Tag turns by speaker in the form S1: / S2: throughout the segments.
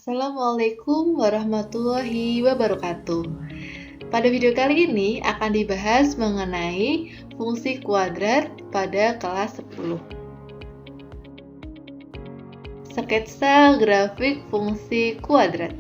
S1: Assalamualaikum warahmatullahi wabarakatuh. Pada video kali ini akan dibahas mengenai fungsi kuadrat pada kelas 10. Sketsa grafik fungsi kuadrat.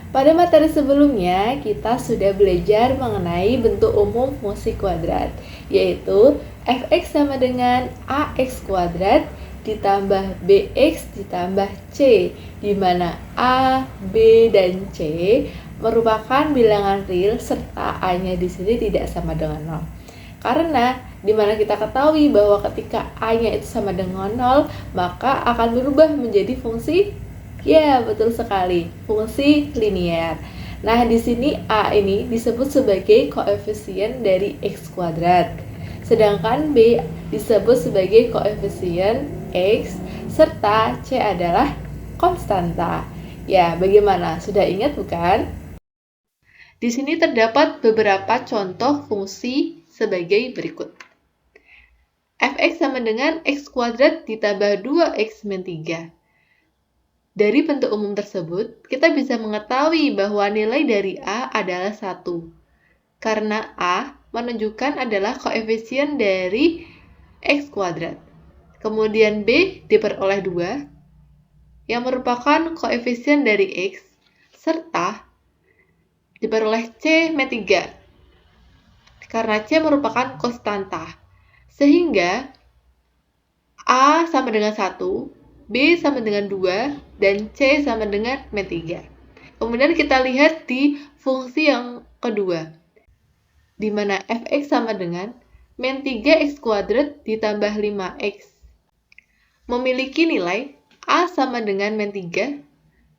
S1: Pada materi sebelumnya, kita sudah belajar mengenai bentuk umum fungsi kuadrat, yaitu fx sama dengan ax kuadrat ditambah bx ditambah c, di mana a, b, dan c merupakan bilangan real serta a-nya di sini tidak sama dengan 0. Karena di mana kita ketahui bahwa ketika a-nya itu sama dengan 0, maka akan berubah menjadi fungsi. Ya, betul sekali, fungsi linear. Nah, di sini a ini disebut sebagai koefisien dari x kuadrat, sedangkan b disebut sebagai koefisien x, serta c adalah konstanta. Ya, bagaimana? Sudah ingat bukan? Di sini terdapat beberapa contoh fungsi sebagai berikut. Fx sama dengan x kuadrat ditambah 2x min 3. Dari bentuk umum tersebut, kita bisa mengetahui bahwa nilai dari A adalah 1. Karena A menunjukkan adalah koefisien dari X kuadrat. Kemudian B diperoleh 2, yang merupakan koefisien dari X, serta diperoleh C min 3, karena C merupakan konstanta. Sehingga A sama dengan 1, B sama dengan 2, dan C sama dengan min 3. Kemudian kita lihat di fungsi yang kedua, di mana fx sama dengan min 3x kuadrat ditambah 5x. Memiliki nilai A sama dengan min 3,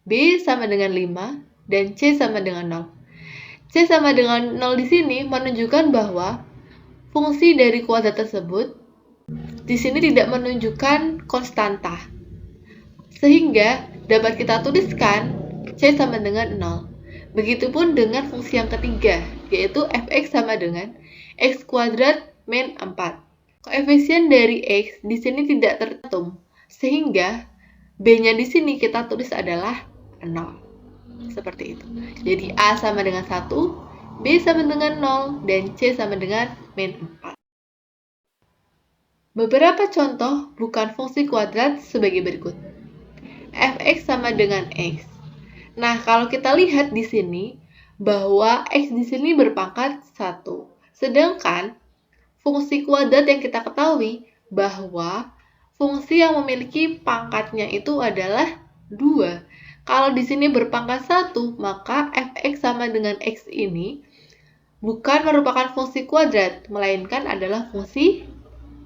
S1: B sama dengan 5, dan C sama dengan 0. C sama dengan 0 di sini menunjukkan bahwa fungsi dari kuadrat tersebut di sini tidak menunjukkan konstanta. Sehingga dapat kita tuliskan C sama dengan 0. Begitupun dengan fungsi yang ketiga, yaitu fx sama dengan x kuadrat min 4. Koefisien dari x di sini tidak tercantum, sehingga b-nya di sini kita tulis adalah 0. Seperti itu. Jadi A sama dengan 1, B sama dengan 0, dan C sama dengan min 4. Beberapa contoh bukan fungsi kuadrat sebagai berikut. Fx sama dengan x. Nah, kalau kita lihat di sini bahwa x di sini berpangkat 1. Sedangkan fungsi kuadrat yang kita ketahui bahwa fungsi yang memiliki pangkatnya itu adalah 2. Kalau di sini berpangkat 1, maka fx sama dengan x ini bukan merupakan fungsi kuadrat, melainkan adalah fungsi,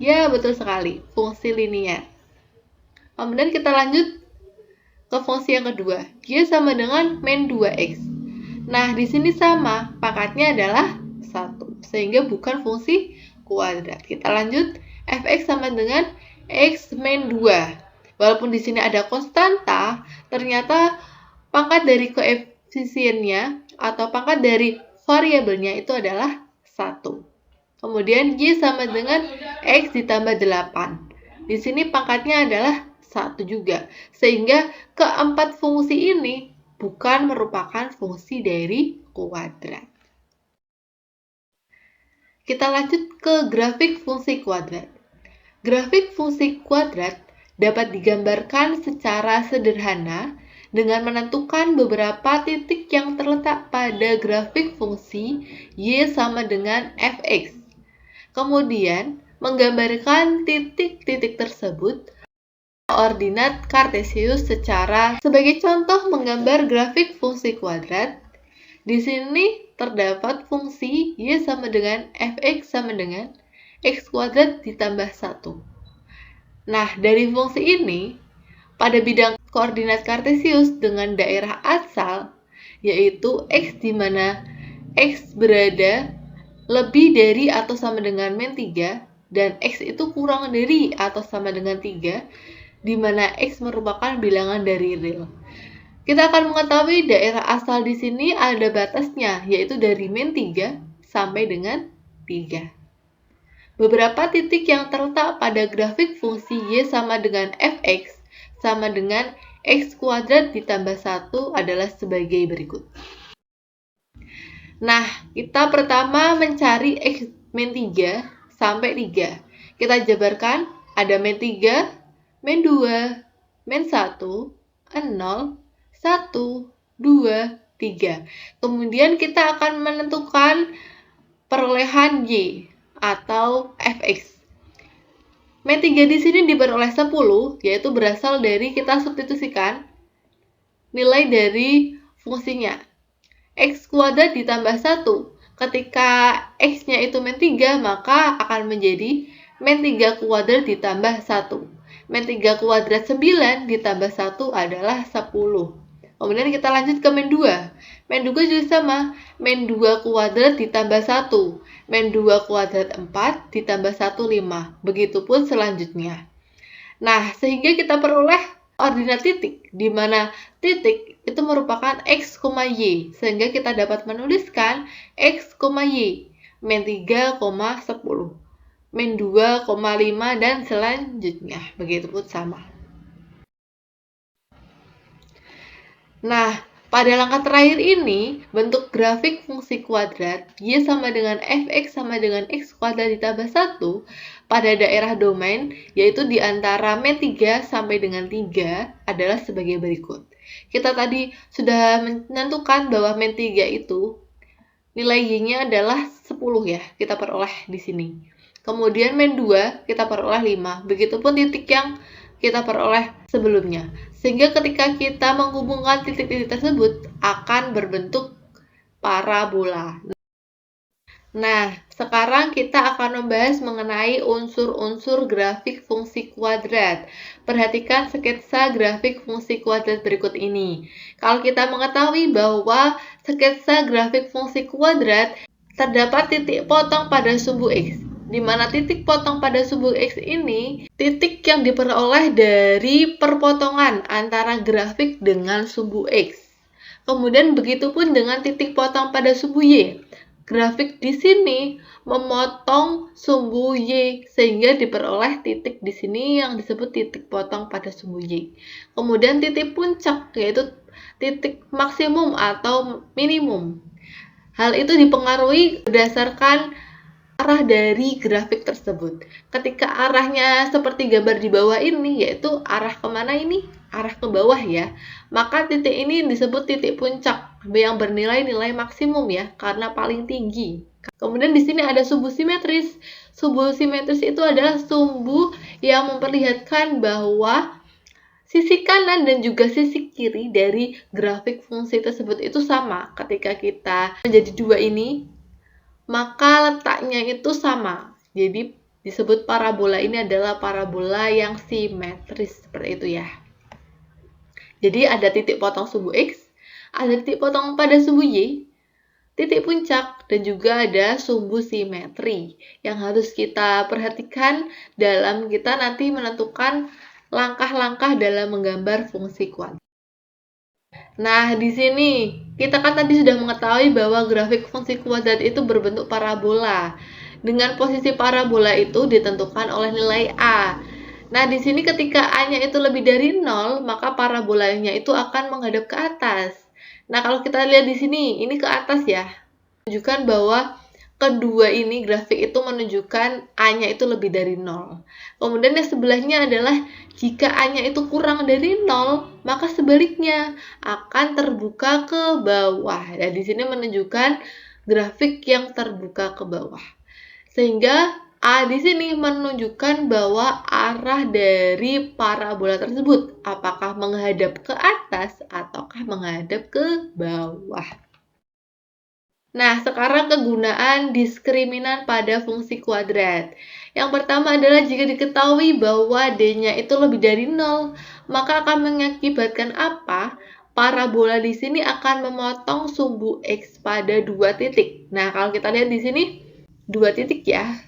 S1: ya betul sekali, fungsi linear. Kemudian kita lanjut ke fungsi yang kedua, y sama dengan min 2x. Nah, di sini sama, pangkatnya adalah 1, sehingga bukan fungsi kuadrat. Kita lanjut, fx sama dengan x min 2. Walaupun di sini ada konstanta, ternyata pangkat dari koefisiennya atau pangkat dari variabelnya itu adalah 1. Kemudian y sama dengan x ditambah 8. Di sini pangkatnya adalah 1 juga, sehingga keempat fungsi ini bukan merupakan fungsi dari kuadrat. Kita lanjut ke grafik fungsi kuadrat. Grafik fungsi kuadrat dapat digambarkan secara sederhana dengan menentukan beberapa titik yang terletak pada grafik fungsi y sama dengan fx. Kemudian menggambarkan titik-titik tersebut koordinat kartesius sebagai contoh menggambar grafik fungsi kuadrat. Di sini terdapat fungsi y sama dengan fx sama dengan x kuadrat ditambah 1. Nah, dari fungsi ini pada bidang koordinat kartesius dengan daerah asal, yaitu x di mana x berada lebih dari atau sama dengan min 3 dan x itu kurang dari atau sama dengan 3, di mana x merupakan bilangan dari real. Kita akan mengetahui daerah asal di sini ada batasnya, yaitu dari min 3 sampai dengan 3. Beberapa titik yang terletak pada grafik fungsi y sama dengan fx sama dengan x kuadrat ditambah 1 adalah sebagai berikut. Nah, kita pertama mencari x min 3 sampai 3. Kita jabarkan, ada min 3, min 2, min 1, 0, 1, 2, 3. Kemudian kita akan menentukan perolehan y atau fx. Min 3 di sini diperoleh 10, yaitu berasal dari kita substitusikan nilai dari fungsinya. X kuadrat ditambah 1. Ketika x-nya itu min 3, maka akan menjadi min 3 kuadrat ditambah 1. Min 3 kuadrat 9 ditambah 1 adalah 10. Kemudian kita lanjut ke min 2. Min 2 juga sama. Min 2 kuadrat ditambah 1. Min 2 kuadrat 4 ditambah 1, 5. Begitupun selanjutnya. Nah, sehingga kita peroleh ordinat titik, di mana titik itu merupakan x, y. Sehingga kita dapat menuliskan x, y. Min 3, 10. Min 2, 5 dan selanjutnya. Begitupun sama. Nah, pada langkah terakhir ini, bentuk grafik fungsi kuadrat y sama dengan fx sama dengan x kuadrat ditambah 1 pada daerah domain, yaitu di antara min 3 sampai dengan 3 adalah sebagai berikut. Kita tadi sudah menentukan bahwa min 3 itu nilai y-nya adalah 10 ya, kita peroleh di sini. Kemudian min 2 kita peroleh 5, begitupun titik yang kita peroleh sebelumnya. Sehingga ketika kita menghubungkan titik-titik tersebut akan berbentuk parabola. Nah, sekarang kita akan membahas mengenai unsur-unsur grafik fungsi kuadrat. Perhatikan sketsa grafik fungsi kuadrat berikut ini. Kalau kita mengetahui bahwa sketsa grafik fungsi kuadrat terdapat titik potong pada sumbu x, di mana titik potong pada sumbu x ini titik yang diperoleh dari perpotongan antara grafik dengan sumbu x. Kemudian begitupun dengan titik potong pada sumbu y. Grafik di sini memotong sumbu y sehingga diperoleh titik di sini yang disebut titik potong pada sumbu y. Kemudian titik puncak yaitu titik maksimum atau minimum. Hal itu dipengaruhi berdasarkan arah dari grafik tersebut. Ketika arahnya seperti gambar di bawah ini, yaitu arah kemana ini? Arah ke bawah ya. Maka titik ini disebut titik puncak yang bernilai nilai maksimum ya, karena paling tinggi. Kemudian di sini ada sumbu simetris. Sumbu simetris itu adalah sumbu yang memperlihatkan bahwa sisi kanan dan juga sisi kiri dari grafik fungsi tersebut itu sama. Ketika kita menjadi dua ini, maka letaknya itu sama. Jadi disebut parabola ini adalah parabola yang simetris, seperti itu ya. Jadi ada titik potong sumbu x, ada titik potong pada sumbu y, titik puncak, dan juga ada sumbu simetri yang harus kita perhatikan dalam kita nanti menentukan langkah-langkah dalam menggambar fungsi kuadrat. Nah, di sini kita kan tadi sudah mengetahui bahwa grafik fungsi kuadrat itu berbentuk parabola. Dengan posisi parabola itu ditentukan oleh nilai A. Nah, di sini ketika A-nya itu lebih dari 0, maka parabolanya itu akan menghadap ke atas. Nah, kalau kita lihat di sini, ini ke atas ya. Menunjukkan bahwa kedua ini grafik itu menunjukkan A-nya itu lebih dari 0. Kemudian yang sebelahnya adalah jika A-nya itu kurang dari 0, maka sebaliknya akan terbuka ke bawah. Dan di sini menunjukkan grafik yang terbuka ke bawah. Sehingga A di sini menunjukkan bahwa arah dari parabola tersebut apakah menghadap ke atas ataukah menghadap ke bawah. Nah, sekarang kegunaan diskriminan pada fungsi kuadrat. Yang pertama adalah jika diketahui bahwa D-nya itu lebih dari 0, maka akan mengakibatkan apa? Parabola di sini akan memotong sumbu X pada 2 titik. Nah, kalau kita lihat di sini 2 titik ya.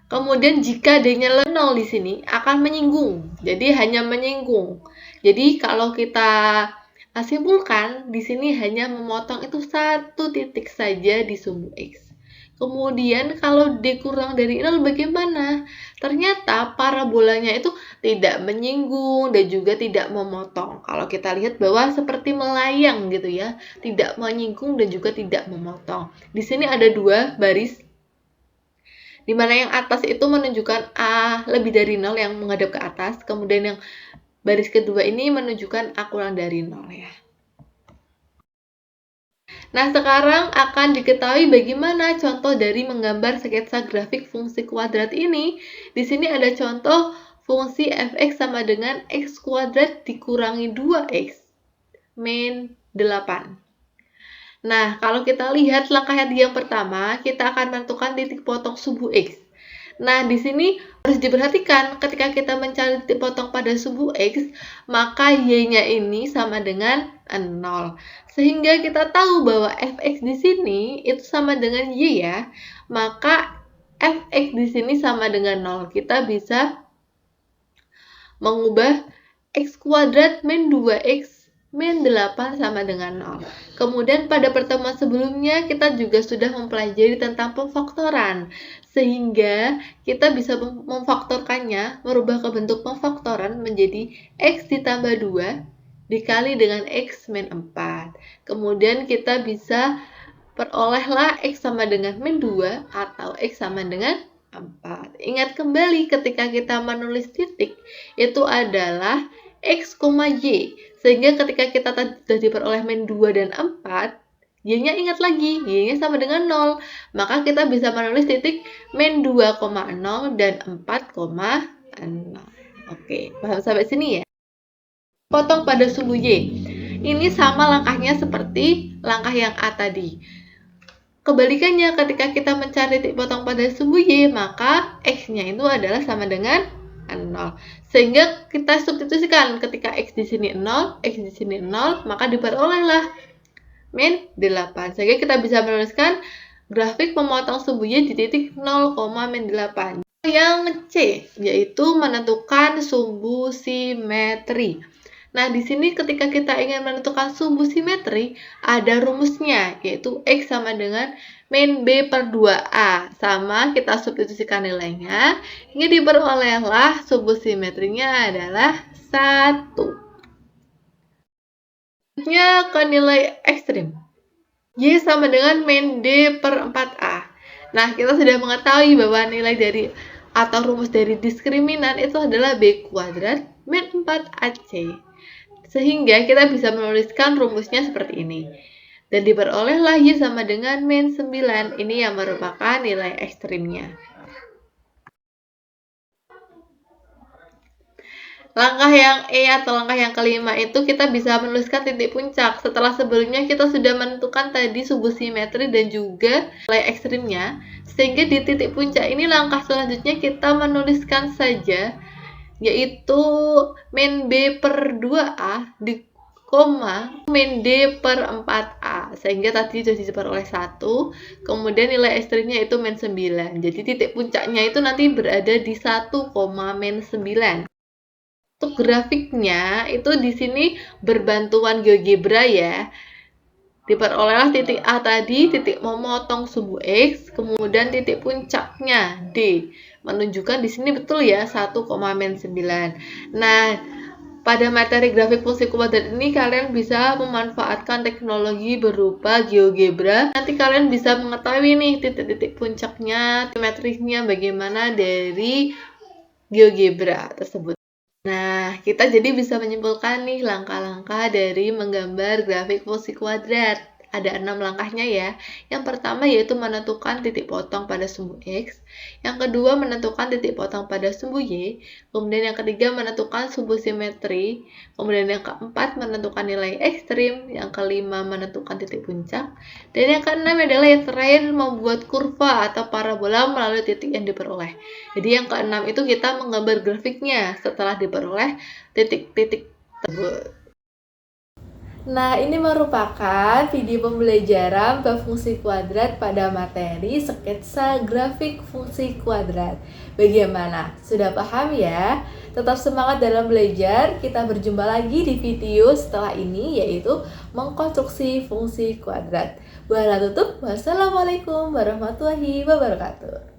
S1: Kemudian jika D-nya 0 di sini akan menyinggung. Jadi hanya menyinggung. Jadi kalau kita simpulkan, di sini hanya memotong itu 1 titik saja di sumbu X. Kemudian kalau D kurang dari 0 bagaimana? Ternyata parabolanya itu tidak menyinggung dan juga tidak memotong. Kalau kita lihat bahwa seperti melayang gitu ya, tidak menyinggung dan juga tidak memotong. Di sini ada dua baris, di mana yang atas itu menunjukkan A lebih dari 0 yang menghadap ke atas, kemudian yang baris kedua ini menunjukkan A kurang dari 0 ya. Nah, sekarang akan diketahui bagaimana contoh dari menggambar sketsa grafik fungsi kuadrat ini. Di sini ada contoh fungsi f(x) sama dengan x kuadrat dikurangi 2x min 8. Nah, kalau kita lihat langkah yang pertama, kita akan menentukan titik potong subuh x. Nah, di sini harus diperhatikan ketika kita mencari titik potong pada subuh x, maka y-nya ini sama dengan 0. Sehingga kita tahu bahwa f(x) di sini itu sama dengan y ya. Maka f(x) di sini sama dengan 0. Kita bisa mengubah x kuadrat min 2x min 8 sama dengan 0. Kemudian pada pertemuan sebelumnya kita juga sudah mempelajari tentang pemfaktoran, sehingga kita bisa memfaktorkannya, merubah ke bentuk pemfaktoran menjadi x ditambah 2 dikali dengan x min 4. Kemudian kita bisa perolehlah x sama dengan min 2 atau x sama dengan 4. Ingat kembali ketika kita menulis titik, itu adalah x, y. Sehingga ketika kita sudah diperoleh min 2 dan 4, y-nya ingat lagi, y-nya sama dengan 0. Maka kita bisa menulis titik min 2,0 dan 4,0. Oke, paham sampai sini ya? Potong pada subuh y. Ini sama langkahnya seperti langkah yang A tadi. Kebalikannya, ketika kita mencari titik potong pada subuh y, maka x-nya itu adalah sama dengan 0. Sehingga kita substitusikan ketika x di sini 0, x di sini 0, maka diperolehlah min 8. Sehingga kita bisa menuliskan grafik memotong subuh y di titik 0, min 8. Yang C, yaitu menentukan sumbu simetri. Nah, di sini ketika kita ingin menentukan sumbu simetri, ada rumusnya, yaitu x sama dengan min b per 2a. Sama, kita substitusikan nilainya. Ini diperolehlah sumbu simetrinya adalah 1. Selanjutnya ke nilai ekstrim. Y sama dengan min d per 4a. Nah, kita sudah mengetahui bahwa nilai dari atau rumus dari diskriminan itu adalah b kuadrat min 4ac. Sehingga kita bisa menuliskan rumusnya seperti ini. Dan diperolehlah y sama dengan min 9. Ini yang merupakan nilai ekstrimnya. Langkah yang E atau langkah yang kelima itu kita bisa menuliskan titik puncak. Setelah sebelumnya kita sudah menentukan tadi sumbu simetri dan juga nilai ekstrimnya. Sehingga di titik puncak ini langkah selanjutnya kita menuliskan saja, yaitu min b per 2a di koma min d per 4a. Sehingga tadi sudah diperoleh 1, kemudian nilai ekstrimnya itu min 9. Jadi titik puncaknya itu nanti berada di 1, min 9. Untuk grafiknya itu di sini berbantuan GeoGebra ya. Diperolehlah titik A tadi, titik memotong sumbu X, kemudian titik puncaknya D. Menunjukkan di sini betul ya 1, min 9. Nah, pada materi grafik fungsi kuadrat ini kalian bisa memanfaatkan teknologi berupa GeoGebra. Nanti kalian bisa mengetahui nih titik-titik puncaknya, simetrinya bagaimana dari GeoGebra tersebut. Nah, kita jadi bisa menyimpulkan nih langkah-langkah dari menggambar grafik fungsi kuadrat. Ada 6 langkahnya ya. Yang pertama yaitu menentukan titik potong pada sumbu X. Yang kedua menentukan titik potong pada sumbu Y. Kemudian yang ketiga menentukan sumbu simetri. Kemudian yang keempat menentukan nilai ekstrim. Yang kelima menentukan titik puncak. Dan yang keenam adalah yang terakhir membuat kurva atau parabola melalui titik yang diperoleh. Jadi yang keenam itu kita menggambar grafiknya setelah diperoleh titik-titik tersebut. Nah, ini merupakan video pembelajaran bab fungsi kuadrat pada materi sketsa grafik fungsi kuadrat. Bagaimana? Sudah paham ya? Tetap semangat dalam belajar. Kita berjumpa lagi di video setelah ini, yaitu mengkonstruksi fungsi kuadrat. Wabillahi tutup. Wassalamualaikum warahmatullahi wabarakatuh.